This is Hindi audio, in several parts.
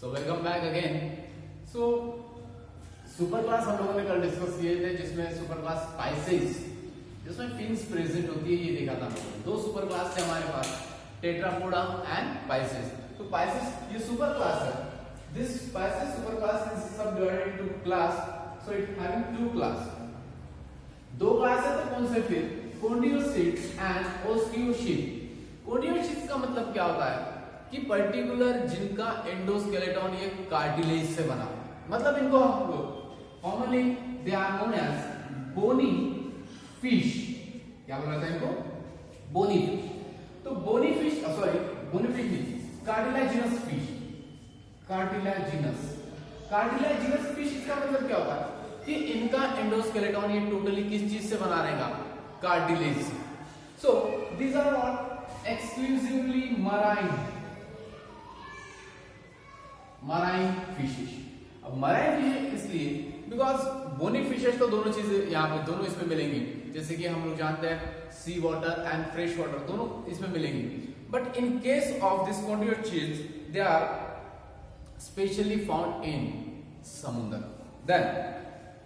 So welcome back again. So super class हम लोगों ने कल डिस्कस किए थे, जिसमें सुपर क्लास स्पाइसेस, जिसमें फिन्स प्रेजेंट होती है, ये देखा था हम लोगों ने। दो सुपर क्लास थे हमारे पास, टेट्रापोडा एंड पाइसेस। तो पाइसेस ये सुपर क्लास है। This pisces super class is subdivided into class, so it having two class. दो क्लास है, तो कौन से फिर? कॉन्डियोसिट्स एंड ओस्टियोसिट्स। कॉन्डियोसिट्स का मतलब क्या होता है कि पर्टिकुलर जिनका एंडोस्केलेटन ये कार्टिलेज से बना है, मतलब इनको हम लोग commonly they are known as bony fish. क्या बोला था इनको? Bony fish. तो bony fish, sorry bony fish नहीं, कार्टिलेजिनस फिश। कार्टिलेजिनस फिश, इसका मतलब क्या होता है कि इनका एंडोस्केलेटन ये टोटली किस चीज से बना रहेगा? कार्टिलेज से। So these are not exclusively marine fishes. अब मराइन फिशेस इसलिए बिकॉज बोनी फिशेस तो दोनों चीजें यहाँ पे दोनों इसमें मिलेंगी, जैसे कि हम लोग जानते हैं sea water and fresh water दोनों इसमें मिलेंगी। But in case of this chondrichthyes they are specially found in समुद्र। देन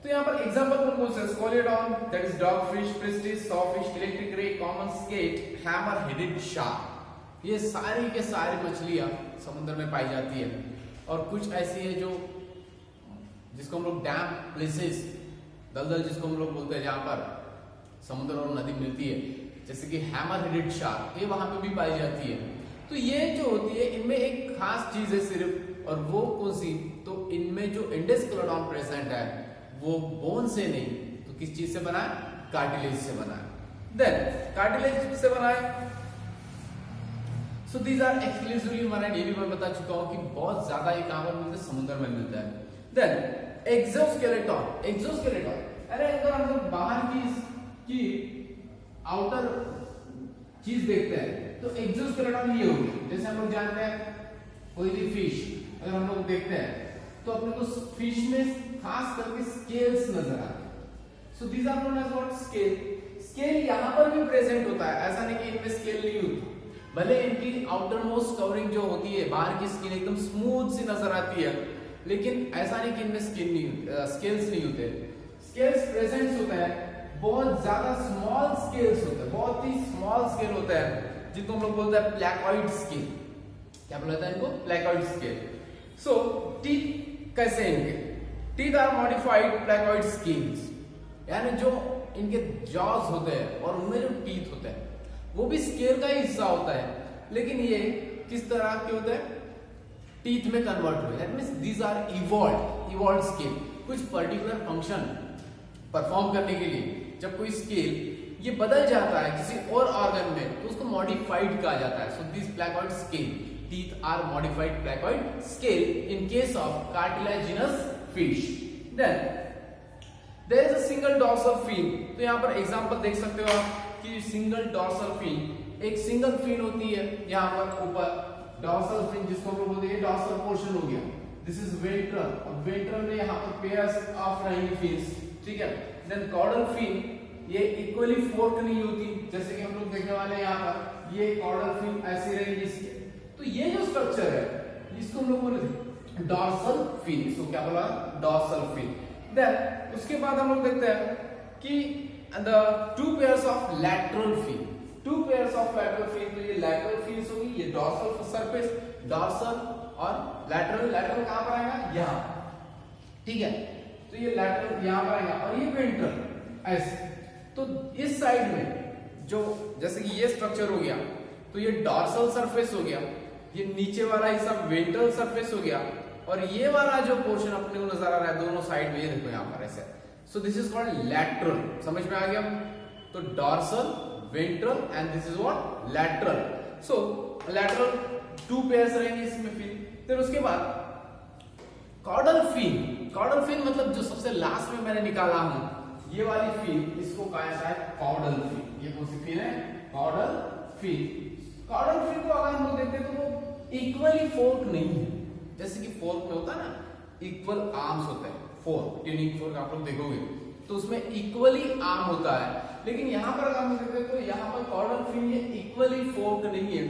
तो यहाँ पर एग्जांपल कौन से? Scoliodon, that is dog fish, pristis, sawfish, electric ray, common skate, hammer headed shark. ये सारी के सारी मछलियां समुद्र में पाई जाती है। और कुछ ऐसी है जो जिसको हम लोग डैम प्लेसेस, दलदल जिसको हम लोग बोलते हैं, जहां पर समुद्र और नदी मिलती है, जैसे कि हैमर हेडेड शार्क, ये वहां पे भी पाई जाती है। तो ये जो होती है इनमें एक खास चीज है सिर्फ, और वो कौन सी? तो इनमें जो एंडोस्केलेटन प्रेजेंट है वो बोन से नहीं तो किस चीज से बना है? कार्टिलेज से बना है। देन कार्टिलेज से बना है। So these are exclusively marine. ये भी मैं बता चुका हूं कि बहुत ज्यादा ये कहां पर मिलता है? समुद्र में मिलता है। देन एक्सोस्केलेटन, अरे अगर हम लोग बाहर की आउटर चीज देखते हैं तो एक्सोस्केलेटन ये होगी। जैसे हम लोग जानते हैं कोई भी फिश अगर हम लोग देखते हैं तो अपने को फिश में खास करके स्केल्स नजर आते हैं। So these are known as what? Scale. Scale यहां पर भी प्रेजेंट होता है, ऐसा नहीं कि इनमें स्केल नहीं होती। भले इनकी आउटर मोस्ट कवरिंग जो होती है, बाहर की स्किन एकदम स्मूथ सी नजर आती है, लेकिन ऐसा नहीं कि इनमें स्केल्स नहीं होते। स्केल्स प्रेजेंट होता है, बहुत ज्यादा स्मॉल स्केल्स होते हैं, बहुत ही स्मॉल स्केल होता है, जिनको हम लोग बोलते हैं प्लैकॉइड स्केल। क्या बोलता है इनको? प्लैकॉइड स्केल। सो टीथ कैसे इनके? टीथ आर मॉडिफाइड प्लैकॉइड स्केल्स, यानी जो इनके जॉज होते हैं और उनमें जो टीथ होते हैं वो भी स्केल का ही हिस्सा होता है, लेकिन ये किस तरह के होते हैं? टीथ में कन्वर्ट हुए। That means these are evolved scale. कुछ पर्टिकुलर फंक्शन परफॉर्म करने के लिए जब कोई स्केल ये बदल जाता है किसी और ऑर्गन में तो उसको मॉडिफाइड कहा जाता है। So this placoid scale, teeth are modified placoid scale in case of cartilaginous fish. Then there is a single dorsal fin. तो यहाँ पर एग्जांपल देख सकते हो आप कि सिंगल डॉर्सल फिन, एक सिंगल फिन होती है यहाँ पर ऊपर डॉर्सल फिन, जिसको हम लोग बोलते हैं डॉर्सल पोर्शन हो गया। दिस इज वेंट्रल, और वेंट्रल में यहाँ पर पेयर्स ऑफ रहेंगी फिन्स, ठीक है। देन कॉर्डल फिन, ये इक्वली फोर्क नहीं होती, जैसे कि हम लोग देखने वाले हैं यहाँ पर ये कॉर्डल फिन ऐसी रहेगी इसके। तो ये जो स्ट्रक्चर है इसको हम लोग बोलते हैं डॉर्सल फिन। इसको क्या बोला? Dorsal fin. देन उसके बाद हम लोग देखते हैं कि the two pairs of lateral fin, two pairs of lateral fin। तो ये lateral fins होगी, ये dorsal surface, dorsal और lateral कहां पर आएगा? यहाँ, ठीक है। तो ये lateral यहाँ पर आएगा और ये ventral ऐसे। तो इस साइड में जो जैसे कि ये स्ट्रक्चर हो गया तो ये dorsal surface हो गया, ये नीचे वाला हिस्सा ventral surface हो गया, और ये वाला जो पोर्शन अपने को नजर आ रहा है दोनों साइड में, ये देखो यहाँ पर ऐसे। So this is called lateral। समझ में आ गया? तो dorsal, ventral and this is what? lateral। So lateral two pairs रहेंगे इसमें फिर उसके बाद caudal fin। caudal fin मतलब जो सबसे लास्ट में मैंने निकाला हूं ये वाली फिन, इसको कहा जाता है caudal fin। ये कौन सी फिन है? caudal fin। caudal fin को अगर हम लोग देखते हैं तो वो इक्वली फोर्क नहीं है, जैसे कि फोर्क में होता है ना इक्वल आर्म्स होते हैं, फोर्क, ट्यूनिंग फोर्क आप लोग देखोगे तो उसमें इक्वली आर्म होता है, लेकिन यहाँ पर अगर हम देखते हैं तो यहाँ पर कॉर्डल फिन ये इक्वली फोर्क नहीं है,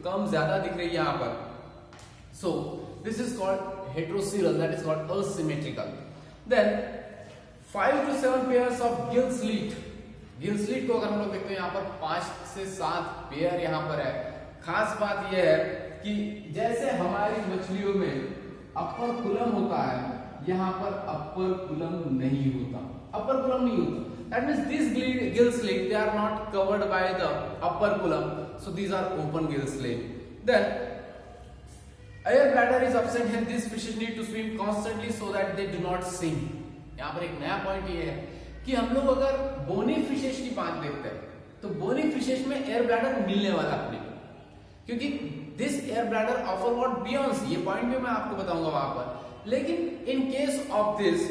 कम ज्यादा दिख रही है यहाँ पर। सो this is called heterocele, that is called asymmetrical. Then 5 to 7 pairs of gill slit. Gill slit को अगर हम लोग देखते हैं यहाँ पर 5 से 7 पेयर यहाँ पर है। खास बात यह है कि जैसे हमारी मछलियों में अपर कुलम होता है, यहाँ पर अपर कुलम नहीं होता, अपर कुलम नहीं होता। That means these gill slit, they are not covered by the upper column, so these are open gill slit. Then air bladder is absent and these fishes need to swim constantly so that they do not sink. यहाँ पर एक नया पॉइंट ये है कि हम लोग अगर बोनी फिशेस की बात देखते हैं तो बोनी फिशेस में एयर ब्लैडर मिलने वाला अपने को, क्योंकि this air bladder offer what beyond, ये पॉइंट भी मैं आपको बताऊंगा वहां पर। लेकिन इन case of this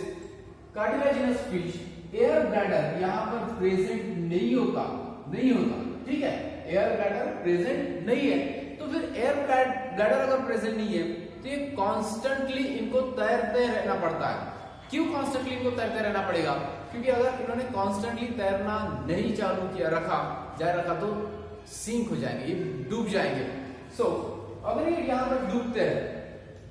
cartilaginous fish air bladder यहाँ पर प्रेजेंट नहीं होता, ठीक है, एयर ब्लैडर प्रेजेंट नहीं है। तो फिर एयर ब्लैडर अगर प्रेजेंट नहीं है तो ये कॉन्स्टेंटली इनको तैरते रहना पड़ता है। क्यों कॉन्स्टेंटली इनको तैरते रहना पड़ेगा? क्योंकि अगर इन्होंने कॉन्स्टेंटली तैरना नहीं चालू किया रखा तो सिंक हो जाएंगे, ये डूब जाएंगे। सो अगर ये यहाँ पर डूबते हैं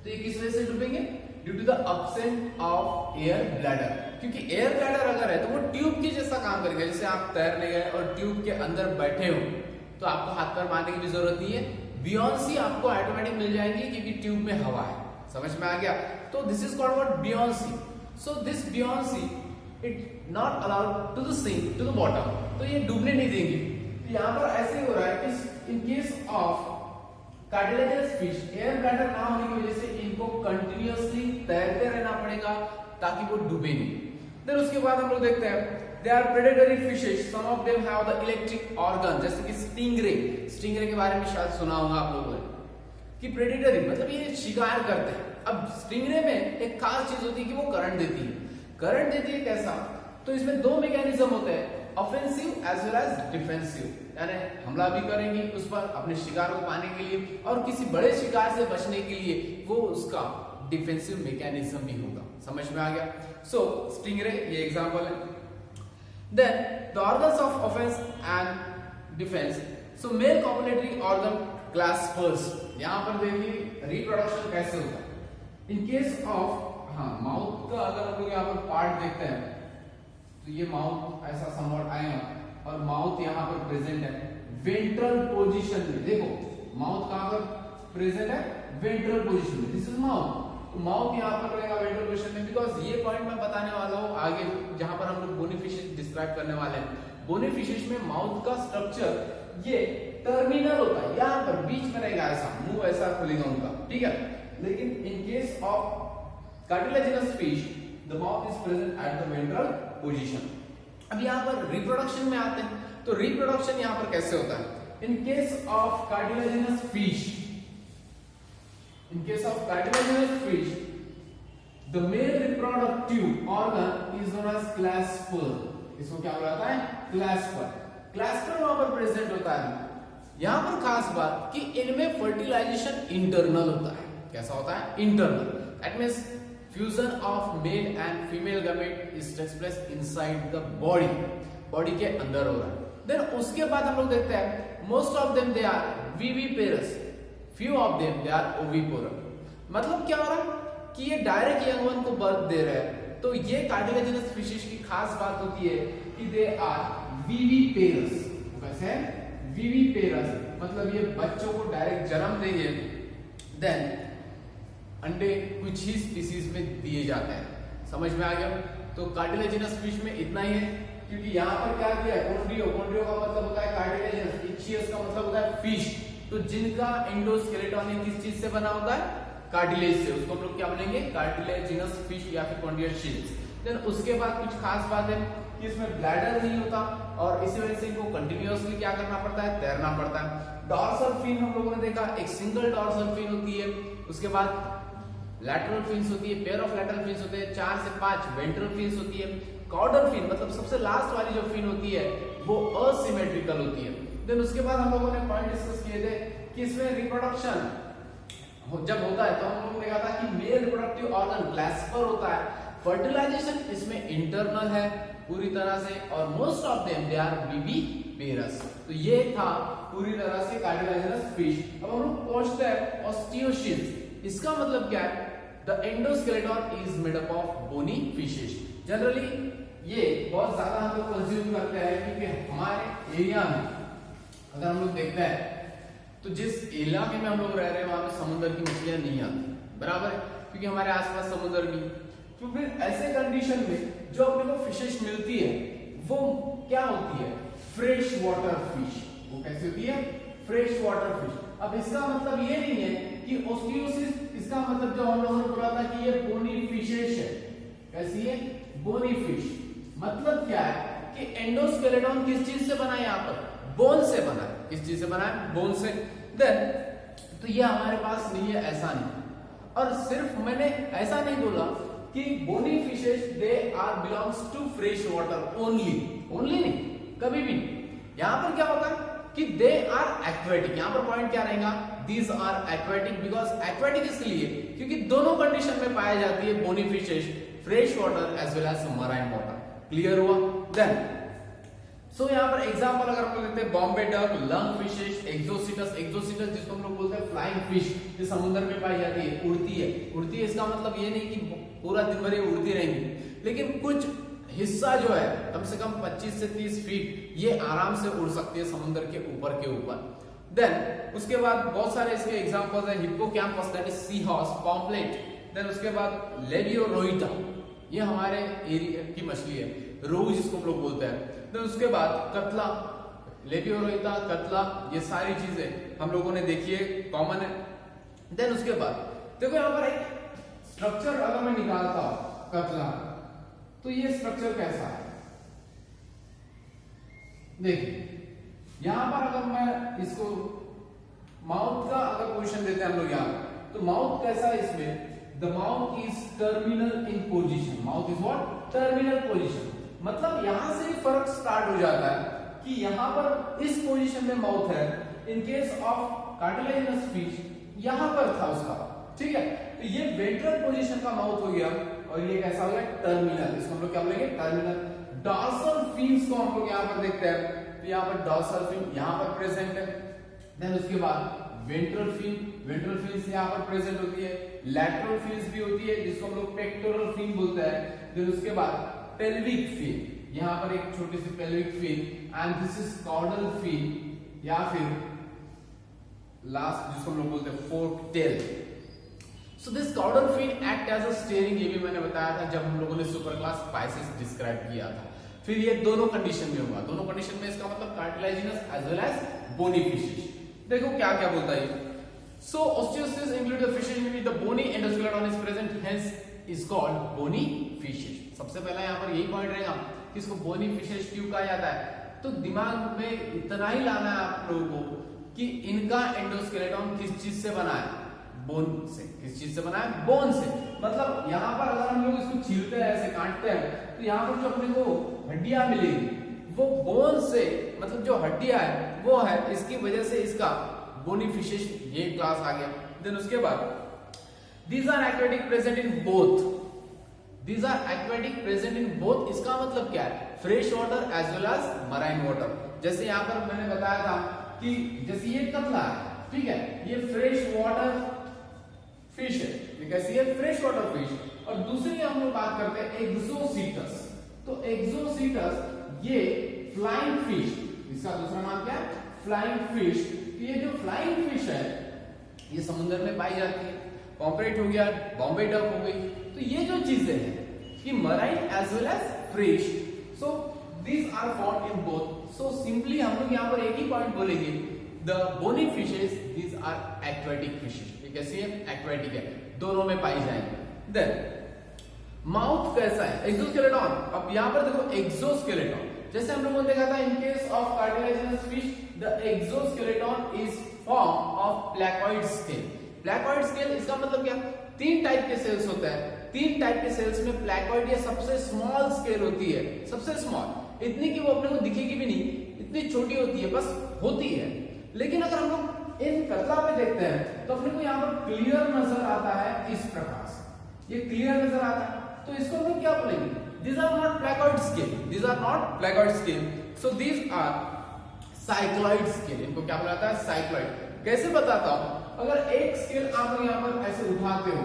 तो ये किस वजह से डूबेंगे? Due to the absence of air bladder. क्योंकि एयर ब्लैडर अगर है तो वो ट्यूब के जैसा काम करेगा। जैसे आप तैरने गए और ट्यूब के अंदर बैठे हो तो आपको हाथ पैर मारने की भी जरूरत नहीं है, बियॉन्सी आपको ऑटोमेटिक मिल जाएंगी क्योंकि ट्यूब में हवा है। समझ में आ गया? तो this is called what? Buoyancy. So this buoyancy it not allowed to the sink to the bottom, तो ये डूबने नहीं देंगे। तो यहाँ पर ऐसे हो रहा है कि in case of cartilaginous fish air bladder ना होने की वजह से इनको कंटिन्यूअसली तैरते रहना पड़ेगा ताकि वो डूबे नहीं। देन उसके बाद हम लोग देखते हैं they are predatory fishes, some of them have the electric organ, जैसे कि स्टिंगरे के बारे में शायद सुना होगा आप लोगों ने कि प्रेडेटरी मतलब ये शिकार करते हैं। अब स्टिंगरे में एक खास चीज होती है कि वो करंट देती है कैसा? तो इसमें दो मैकेनिज्म होते हैं, offensive as well as defensive, यानी हमला भी करेंगी उस पर अपने शिकार को पाने के लिए और किसी बड़े शिकार से बचने के लिए वो उसका डिफेंसिव मैकेनिज्म भी होगा। समझ में आ गया? सो स्टिंगरे ये एग्जांपल है। Then the organs of offence and defence. So male copulatory organ claspers, यहां पर देखिए रिप्रोडक्शन कैसे होता है। इन केस ऑफ माउथ का अगर हम लोग यहाँ पर पार्ट देखते हैं तो ये माउथ ऐसा समवॉट आएगा और माउथ यहाँ पर प्रेजेंट है वेंट्रल पोजीशन में। देखो माउथ कहाँ पर प्रेजेंट है? वेंट्रल पोजीशन में। This is mouth. तो माउथ यहाँ पर रहेगा वेंट्रल पोजीशन में, बिकॉज ये पॉइंट मैं बताने वाला हूँ आगे जहां पर हम लोग बोनी फिशेस डिस्क्राइब करने वाले हैं। बोनी फिशेस में माउथ का स्ट्रक्चर ये टर्मिनल होता है, यहाँ पर बीच में रहेगा, ऐसा मुंह ऐसा खुलेगा उनका, ठीक है। लेकिन इन case of cartilaginous fish the mouth is present at the ventral position। अब यहाँ पर रिप्रोडक्शन में आते हैं तो रिप्रोडक्शन यहाँ पर कैसे होता है? इन case of cartilaginous fish the male reproductive organ is known as clasper। इसको क्या बोला जाता है? क्लैस्पर वहां पर प्रेजेंट होता है। यहां पर खास बात कि इनमें फर्टिलाइजेशन इंटरनल होता है। कैसा होता है? Internal. That means fusion of male and female gamete is takes place inside the body के अंदर हो रहा है। देन उसके बाद हम लोग देखते हैं most of them they are viviparous, few of them they are oviparous. मतलब क्या हो रहा है कि ये डायरेक्ट यंग वन को बर्थ दे रहे हैं। तो ये कार्टिलेजिनस फिशेस की खास बात होती है कि दे आर विविपेरस। वैसे विविपेरस मतलब ये बच्चों को डायरेक्ट जन्म देंगे, देन अंडे कुछ ही स्पीसीज में दिए जाते हैं। समझ में आ गया? तो कार्टिलेजिनस फिश में इतना ही है, क्योंकि यहाँ पर क्या किया है? कॉन्ड्रियो का मतलब होता है कार्टिलेजिनस, इचियस का मतलब होता है फिश। तो जिनका एंडोस्केलेटन किस चीज से बना होता है? कार्टिलेज से, उसको हम लोग क्या बोलेंगे? कार्टिलेजिनस फिश या फिर कॉन्डियोशिल्स। देन उसके बाद कुछ खास बात है कि इसमें ब्लैडर नहीं होता और इसी वजह से इनको कंटिन्यूअसली क्या करना पड़ता है? तैरना पड़ता है। डॉर्सल फिन हम लोगों ने देखा, एक सिंगल डॉर्सल फिन होती है। उसके बाद लैटरल फिन्स होती है, पेयर ऑफ लैटरल फिन्स होते हैं, 4 से 5 वेंट्रल फिन्स होती है। कॉर्डल फिन मतलब सबसे लास्ट वाली जो फिन होती है वो असिमेट्रिकल होती है। देन उसके बाद हम लोगों ने पॉइंट डिस्कस किए थे कि इसमें रिप्रोडक्शन जब होता है तो हम लोगों ने देखा था कि मेल रिप्रोडक्टिव ऑर्गन क्लैस्पर होता है। फर्टिलाइजेशन इसमें इंटरनल है पूरी तरह से और most of them they are viviparous. तो ये था पूरी तरह से कार्टिलेजिनस फिश। अब हम लोग पहुंचते हैं ऑस्टियोशिल्स। इसका मतलब क्या है? The endoskeleton is made up of bony fishes. Generally ये बहुत ज्यादा हम लोग कंज्यूम करते हैं क्योंकि हमारे एरिया में अगर हम लोग देखते हैं तो जिस इलाके में हम लोग रह रहे हैं वहां पे समुद्र की मछलियां नहीं आती, बराबर है, क्योंकि हमारे आसपास समुद्र नहीं। तो फिर ऐसे कंडीशन में जो अपने को फिशेस मिलती है वो क्या होती है? Fresh water fish. वो कैसी होती है? Fresh water fish. अब इसका मतलब ये नहीं है कि ओस्टियोसिस, इसका मतलब जो हम लोगों ने बोला था कि ये बोनी फिशेस है। कैसी है? Bony fish. मतलब क्या है कि एंडोस्केलेटन किस चीज से बना है? यहाँ पर बोन से बना है। किस चीज से बना है? बोन से। देन तो ये हमारे पास नहीं है, ऐसा नहीं। और सिर्फ मैंने ऐसा नहीं बोला कि bony fishes they are belongs to fresh water only, only नहीं, कभी भी नहीं। यहां पर क्या होगा कि दे आर एक्वेटिक। यहां पर पॉइंट क्या रहेगा? These are aquatic. Because aquatic इसलिए क्योंकि दोनों कंडीशन में पाई जाती है bony fishes, fresh water as well as marine water. Clear हुआ? देन सो यहाँ पर एग्जांपल अगर हम लोग देखते हैं Bombay duck, lung fishes, Exocoetus. Exocoetus जिसको हम लोग बोलते हैं फ्लाइंग फिश, जो समुद्र में पाई जाती है, उड़ती है। उड़ती है इसका मतलब ये नहीं कि पूरा दिन भर ये उड़ती रहेंगी, लेकिन कुछ हिस्सा जो है कम से कम 25 से 30 फीट ये आराम से उड़ सकती है समुद्र के ऊपर। देन उसके बाद बहुत सारे इसके एग्जांपल्स हैं। Hippocampus that is sea horse, pomfret. Then उसके बाद लेबियोरोइटा, ये हमारे एरिया की मछली है, रोहू जिसको हम लोग बोलते हैं। देन उसके बाद कतला, लेबियोरोइटा, कतला, ये सारी चीजें हम लोगों ने देखी है, कॉमन है। देन उसके बाद देखो यहाँ पर एक स्ट्रक्चर अगर मैं निकालता हूं कतला, तो ये स्ट्रक्चर कैसा है? देखिए यहां पर अगर मैं इसको माउथ का अगर पोजीशन देते हैं हम लोग यहाँ, तो माउथ कैसा है इसमें? The mouth is terminal in position. Mouth is what? Terminal position. मतलब यहां से फर्क स्टार्ट हो जाता है कि यहां पर इस पोजीशन में माउथ है। इन केस ऑफ कार्टिलेजिनस फिश यहां पर था उसका, ठीक है? तो ये वेंट्रल पोजीशन का माउथ हो गया और ये कैसा हो गया? टर्मिनल। इसको हम लोग क्या बोलेंगे? टर्मिनल। डॉर्सल फिन्स को हम लोग यहां पर देखते हैं, तो यहां पर डॉर्सल फिन यहां पर प्रेजेंट है। देन उसके बाद वेंट्रल फिन, वेंट्रल फिन्स यहां पर प्रेजेंट होती है। लैटरल फिन्स भी होती है जिसको हम लोग पेक्टोरल फिन बोलते हैं। देन उसके बाद पेल्विक फिन, यहां पर एक छोटी सी pelvic fin, and this is caudal fin, या फिर लास्ट जिसको हम लोग बोलते हैं fork tail. So this caudal fin act as a steering, ये भी मैंने बताया था जब हम लोगों ने सुपर क्लास स्पाइसेस डिस्क्राइब किया था। फिर ये दोनों कंडीशन में होगा, दोनों कंडीशन में इसका मतलब cartilaginous as well as bony fishes. देखो क्या क्या बोलता है। So osteichthyes include the fishes in which the bony endoskeleton is present, hence is called bony fishes. सबसे पहला यहाँ पर यही पॉइंट रहेगा कि इसको बोनी फिशेस क्यों कहा जाता है। तो दिमाग में इतना ही लाना है आप लोगों को कि इनका एंडोस्केलेटन किस चीज से बना है? बोन से। किस चीज से बना है? बोन से। मतलब यहाँ पर अगर हम लोग इसको छीलते हैं, ऐसे काटते हैं, तो यहाँ पर जो अपने को हड्डियां मिलेगी वो बोन से, मतलब जो हड्डियां है वो है, इसकी वजह से इसका बोनी फिशेस ये क्लास आ गया। देन उसके बाद these are aquatic present in both, these are aquatic present in both. इसका मतलब क्या है? Fresh water as well as marine water. जैसे यहाँ पर मैंने बताया था कि जैसे ये कतला है, ठीक है, ये फ्रेश वाटर फिश है, ये कैसी है? Fresh water fish. और दूसरी हम लोग बात करते हैं एक्सोसिटस। तो एक्सोसिटस ये फ्लाइंग फिश, इसका दूसरा नाम क्या है? Flying fish. तो ये जो फ्लाइंग फिश है ये समुद्र में पाई जाती है। पॉम्पलेट हो गया, बॉम्बे डक हो गई। तो ये जो चीजें हैं ये marine as well as fresh, so these are found in both. So simply हम लोग यहाँ पर एक ही पॉइंट बोलेंगे, the bony fishes these are aquatic fishes. ये कैसी है? एक्वेटिक है, दोनों में पाई जाएंगे। देन माउथ कैसा है? एक्सोस्केलेटन। अब यहाँ पर देखो एक्सोस्केलेटन, जैसे हम लोगों ने देखा था in case of cartilaginous fish the exoskeleton is form of placoid scale. Placoid scale इसका मतलब क्या? 3 टाइप के सेल्स होते हैं। 3 टाइप के सेल्स में प्लैकॉइड ये सबसे स्मॉल स्केल होती है, सबसे स्मॉल, इतनी कि वो अपने को दिखेगी भी नहीं, इतनी छोटी होती है, बस होती है। लेकिन अगर हम लोग इन कतला पे देखते हैं तो अपने को यहाँ पर क्लियर नजर आता है, इस प्रकार से ये क्लियर नजर आता है। तो इसको हम लोग क्या बोलेंगे? These are not placoid scale. These are not placoid scale. So these are cycloid scale. इनको क्या बोला जाता है? साइक्लॉइड। कैसे बताता हूं? अगर एक स्केल आप यहाँ पर ऐसे उठाते हो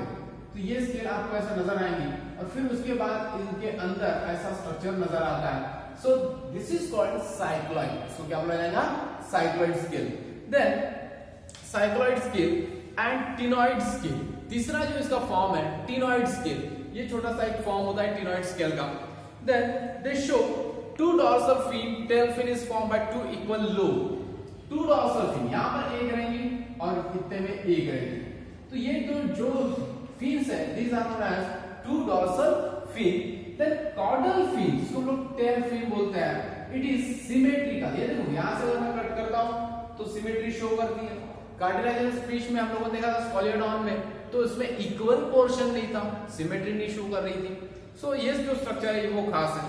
तो ये स्केल आपको ऐसा नजर आएंगी और फिर उसके बाद इनके अंदर ऐसा स्ट्रक्चर नजर आता है। So this is called cycloid. इसको क्या बोला जाएगा? Cycloid scale. Then cycloid scale and ctenoid scale. तीसरा जो इसका फॉर्म है टिनॉइड स्केल, ये छोटा सा एक फॉर्म होता है टिनॉइड स्केल का। Then they show two dorsal fin, tail fin is form by two equal lobe. Two dorsal fin, यहां पर एक रहेंगी और कितने में एक रहेगी। तो ये जो फिन्स है these are known as two dorsal fin. Then caudal fin, इसको हम लोग टेल फिन बोलते हैं। It is symmetrical. ये देखो यहां से अगर मैं कट करता हूं तो सिमेट्री शो करती है। कार्टिलेजिनस फिश में हम लोगों ने देखा था स्कॉलियोडॉन में, तो इसमें इक्वल पोर्शन नहीं था, सिमेट्री नहीं शो कर रही थी। सो ये जो स्ट्रक्चर है वो खास है।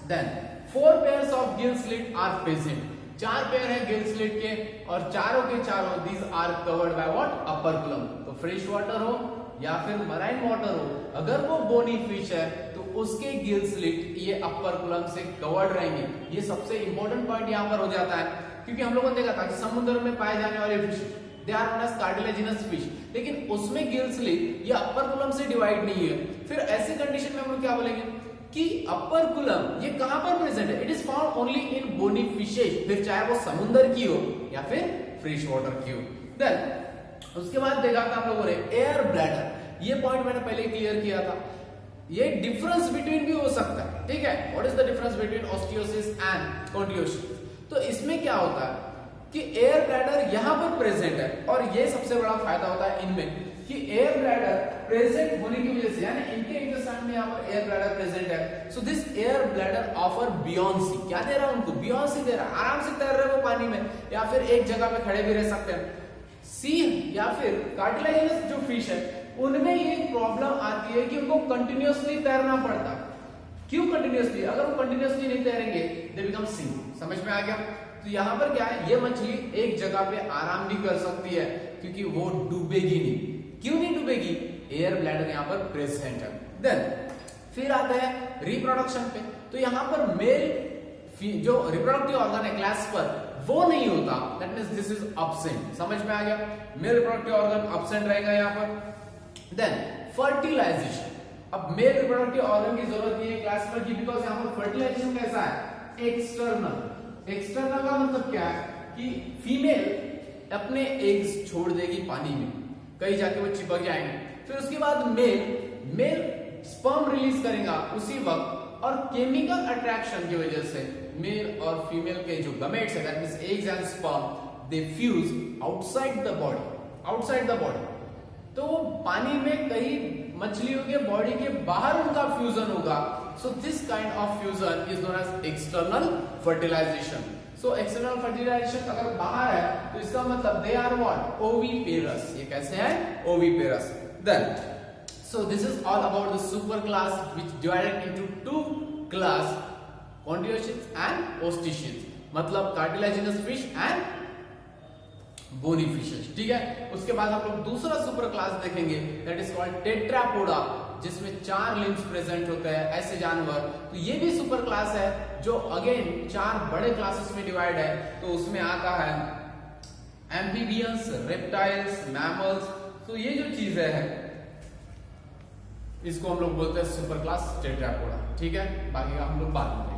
Then 4 pairs of gill slit are present. 4 pair है गिल स्लिट के और चारों के चारों these are covered by what? Operculum. तो फ्रेश वाटर हो या फिर मराइन वाटर हो, अगर वो बोनी फिश है तो उसके गिल स्लिट ये अपर कुलम से कवर्ड रहेंगे। ये सबसे इंपॉर्टेंट पॉइंट यहाँ पर हो जाता है, क्योंकि हम लोगों ने देखा था कि समुद्र में पाए जाने वाले fish they are known as cartilaginous fish, लेकिन उसमें गिल स्लिट ये अपर कुलम से डिवाइड नहीं है। फिर ऐसी कंडीशन में हम लोग क्या बोलेंगे कि अपर कुलम ये कहां पर प्रेजेंट है? It is found only in bony fishes, फिर चाहे वो समुद्र की हो या फिर फ्रेश वाटर की हो। देन उसके बाद देखा था हम लोगों ने एयर ब्लैडर। ये पॉइंट मैंने पहले क्लियर किया था। ये डिफरेंस बिटवीन भी हो सकता है, ठीक है? What is the difference between osteichthyes and कॉन्टियोसिस? तो इसमें क्या होता है कि एयर ब्लैडर यहां पर प्रेजेंट है और ये सबसे बड़ा फायदा होता है इनमें कि एयर ब्लैडर प्रेजेंट होने की वजह से, यानी इनके इंटेस्टाइन में यहां पर एयर ब्लैडर प्रेजेंट है। So this air bladder offer buoyancy. क्या दे रहा है उनको? बियॉन्सी दे रहा है। आराम से तैर रहे हो पानी में या फिर एक जगह पे खड़े भी रह सकते हैं। सी या फिर कार्टिलेजिनस जो फिश है उनमें ये प्रॉब्लम आती है कि उनको कंटिन्यूअसली तैरना पड़ता। क्यों कंटिन्यूअसली? अगर वो कंटिन्यूअसली नहीं तैरेंगे दे बिकम सिंक। समझ में आ गया? तो यहां पर क्या है, ये मछली एक जगह पे आराम भी कर सकती है क्योंकि वो डूबेगी नहीं। क्यों नहीं डूबेगी? एयर ब्लैडर यहां पर प्रेजेंट है। देन फिर आता है रिप्रोडक्शन पे। तो यहां पर मेल जो रिप्रोडक्टिव ऑर्गन है क्लास पर वो नहीं होता, that means this is absent. समझ में आ गया? मेल रिप्रोडक्टिव ऑर्गन एब्सेंट रहेगा यहां पर। Then fertilisation. अब मेल रिप्रोडक्टिव ऑर्गन की जरूरत नहीं है क्लास पर की, बिकॉज यहां पर फर्टिलाइजेशन कैसा है? एक्सटर्नल। एक्सटर्नल का मतलब क्या है कि फीमेल अपने एग्स छोड़ देगी पानी में, कहीं जाके वो चिपक जाएंगे। फिर उसके बाद मेल स्पर्म रिलीज करेगा उसी वक्त, और केमिकल अट्रैक्शन की वजह से मेल और फीमेल के जो गमेट्स है that means eggs and sperm they fuse outside the body. तो वो पानी में कई मछलियों के बॉडी के बाहर उनका फ्यूजन होगा। So this kind of fusion is known as external fertilisation. So external fertilisation अगर बाहर है तो इसका मतलब दे आर व्हाट? ओविपेरस। ये कैसे है? Oviparous. Then so this is all about the super class which divided into 2 class, condylarthrians and osteichthyes, मतलब cartilaginous fish and bony fishes। ठीक है? उसके बाद हम लोग दूसरा सुपर क्लास देखेंगे दैट इज कॉल्ड टेट्रापोडा, जिसमें 4 लिम्स प्रेजेंट होते हैं ऐसे जानवर। तो ये भी सुपर क्लास है जो अगेन 4 बड़े क्लासेस में डिवाइड है। तो उसमें आता है एम्फीबियंस, रेप्टाइल्स, मैमल्स। तो ये जो चीजें हैं इसको हम लोग बोलते हैं सुपर क्लास टेट्रापोडा। ठीक है? बाकी का हम लोग बाद में